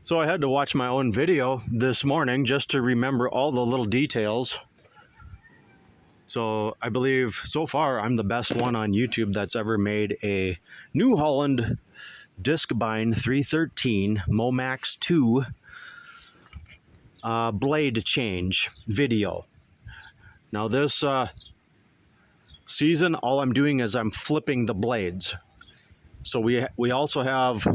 So I had to watch my own video this morning just to remember all the little details. So I believe so far I'm the best one on YouTube that's ever made a New Holland Diskbine 313 Mowmax 2 blade change video. Now this season, all I'm doing is I'm flipping the blades. So we also have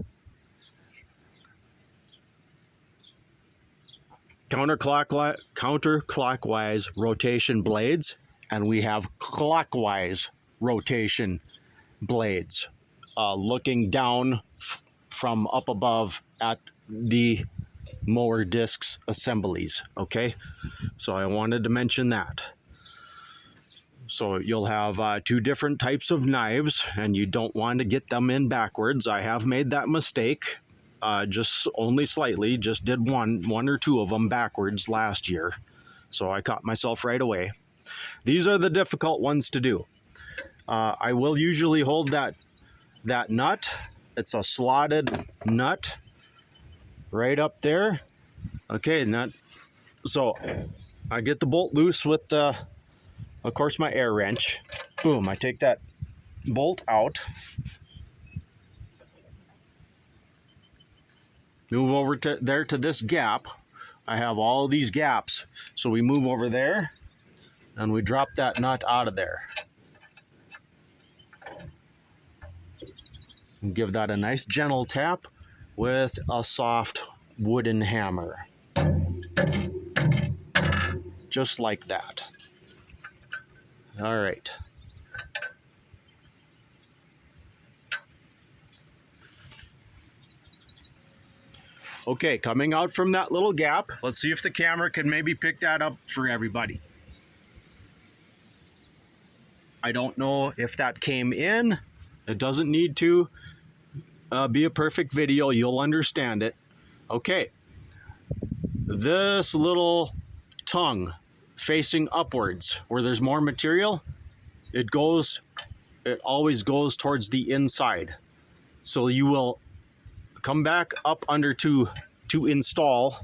counterclockwise rotation blades, and we have clockwise rotation blades, looking down from up above at the mower discs assemblies. Okay, so I wanted to mention that. So you'll have two different types of knives, and you don't want to get them in backwards. I have made that mistake. Just only slightly, just did one or two of them backwards last year. So I caught myself right away. These are the difficult ones to do. I will usually hold that nut. It's a slotted nut right up there. Okay, so I get the bolt loose with, of course, my air wrench. Boom, I take that bolt out. Move over to this gap. I have all these gaps. So we move over there and we drop that nut out of there. And give that a nice gentle tap with a soft wooden hammer. Just like that. All right. Okay, coming out from that little gap, let's see if the camera can maybe pick that up for everybody. I don't know if that came in. It doesn't need to be a perfect video. You'll understand it. Okay, this little tongue facing upwards where there's more material, it always goes towards the inside. So you will come back up under to install,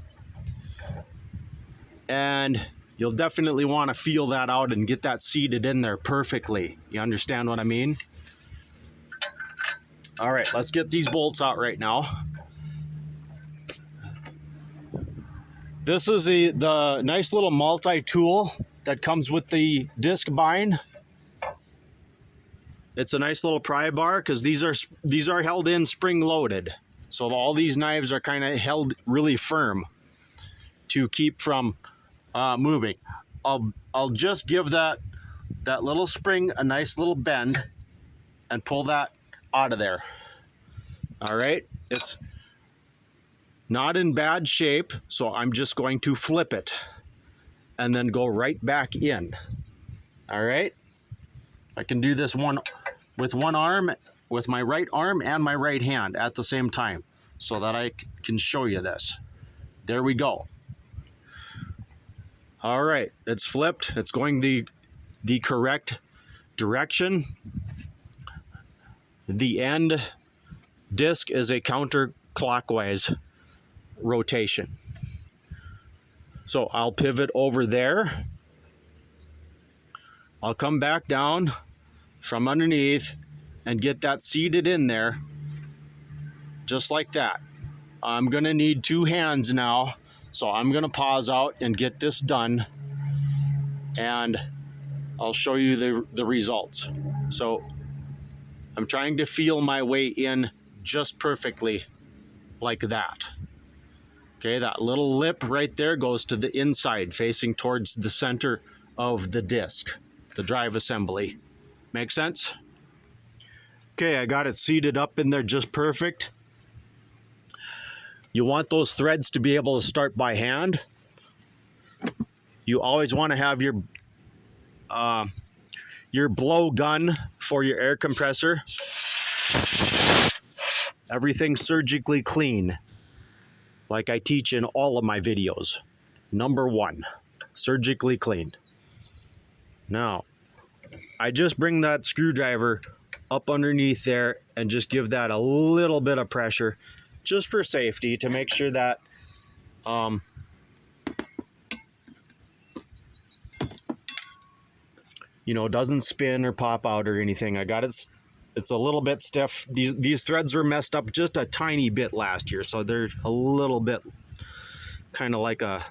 and you'll definitely want to feel that out and get that seated in there perfectly. You understand what I mean? All right, let's get these bolts out right now. This is the nice little multi-tool that comes with the Diskbine. It's a nice little pry bar because these are held in spring loaded. So all these knives are kind of held really firm to keep from moving. I'll just give that little spring a nice little bend and pull that out of there. All right, it's not in bad shape, so I'm just going to flip it and then go right back in. All right, I can do this with one arm, with my right arm and my right hand at the same time, so that I can show you this. There we go. All right, it's flipped. It's going the correct direction. The end disc is a counterclockwise rotation. So I'll pivot over there. I'll come back down from underneath and get that seated in there, just like that. I'm gonna need two hands now, so I'm gonna pause out and get this done, and I'll show you the results. So I'm trying to feel my way in just perfectly like that. Okay, that little lip right there goes to the inside, facing towards the center of the disc, the drive assembly. Make sense? Okay, I got it seated up in there just perfect. You want those threads to be able to start by hand. You always want to have your blow gun for your air compressor. Everything surgically clean, like I teach in all of my videos. Number one, surgically clean. Now, I just bring that screwdriver up underneath there and just give that a little bit of pressure just for safety, to make sure that you know, doesn't spin or pop out or anything. I got it. It's a little bit stiff. These threads were messed up just a tiny bit last year, so they're a little bit kind of like a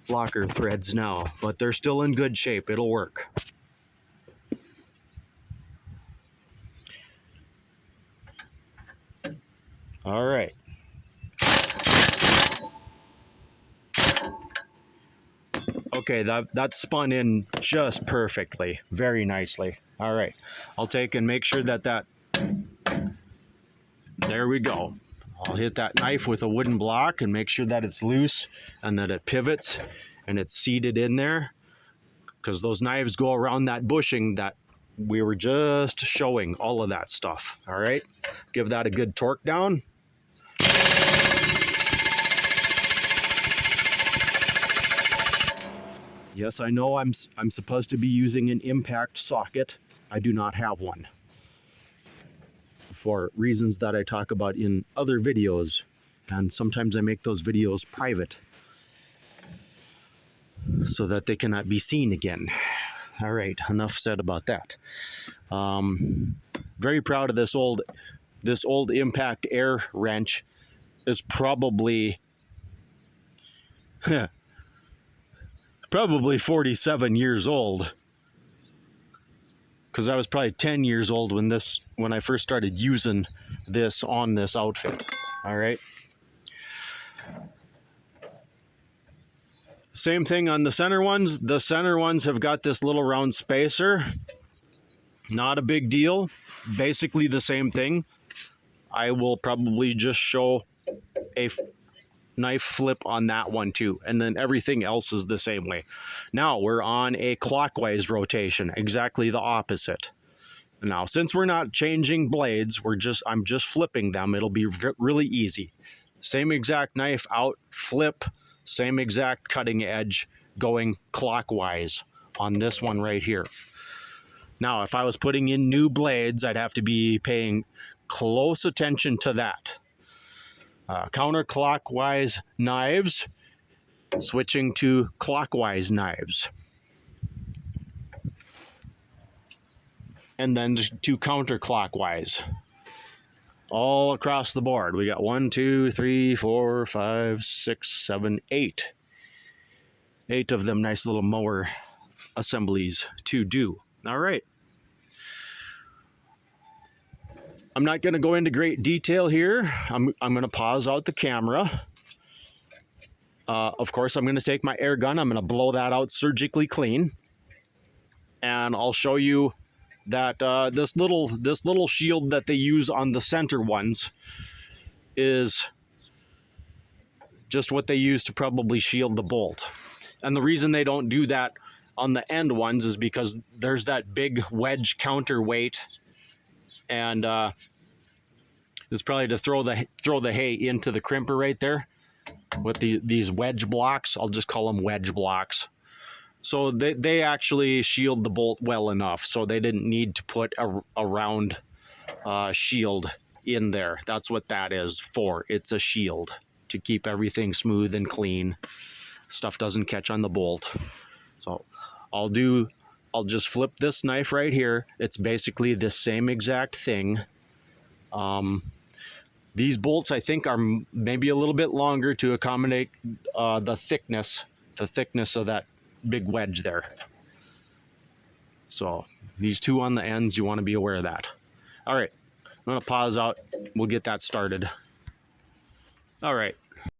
locker threads now, but they're still in good shape. It'll work. All right. Okay, that spun in just perfectly, very nicely. All right, I'll take and make sure that there we go. I'll hit that knife with a wooden block and make sure that it's loose and that it pivots and it's seated in there, because those knives go around that bushing that we were just showing, all of that stuff. All right, give that a good torque down. Yes, I know I'm supposed to be using an impact socket. I do not have one, for reasons that I talk about in other videos, and sometimes I make those videos private so that they cannot be seen again. All right, enough said about that. Very proud of this old impact air wrench. Is probably probably 47 years old, because I was probably 10 years old when I first started using this on this outfit. All right. Same thing on the center ones. The center ones have got this little round spacer. Not a big deal. Basically the same thing. I will probably just show a knife flip on that one too, and then everything else is the same way. Now we're on a clockwise rotation, exactly the opposite. Now, since we're not changing blades, I'm just flipping them. It'll be really easy. Same exact knife out, flip, same exact cutting edge, going clockwise on this one right here. Now, if I was putting in new blades, I'd have to be paying close attention to that. Counterclockwise knives, switching to clockwise knives. And then to counterclockwise. All across the board. We got 1, 2, 3, 4, 5, 6, 7, 8. 8 of them nice little mower assemblies to do. All right. I'm not going to go into great detail here. I'm going to pause out the camera. Of course, I'm going to take my air gun. I'm going to blow that out surgically clean. And I'll show you that this little shield that they use on the center ones is just what they use to probably shield the bolt. And the reason they don't do that on the end ones is because there's that big wedge counterweight, and it's probably to throw the hay into the crimper right there with these wedge blocks. I'll just call them wedge blocks. So they actually shield the bolt well enough, so they didn't need to put a round shield in there. That's what that is for. It's a shield to keep everything smooth and clean. Stuff doesn't catch on the bolt. So I'll just flip this knife right here. It's basically the same exact thing. These bolts, I think, are maybe a little bit longer to accommodate the thickness of that big wedge there. So these two on the ends, you want to be aware of that. All right, I'm going to pause out. We'll get that started. All right.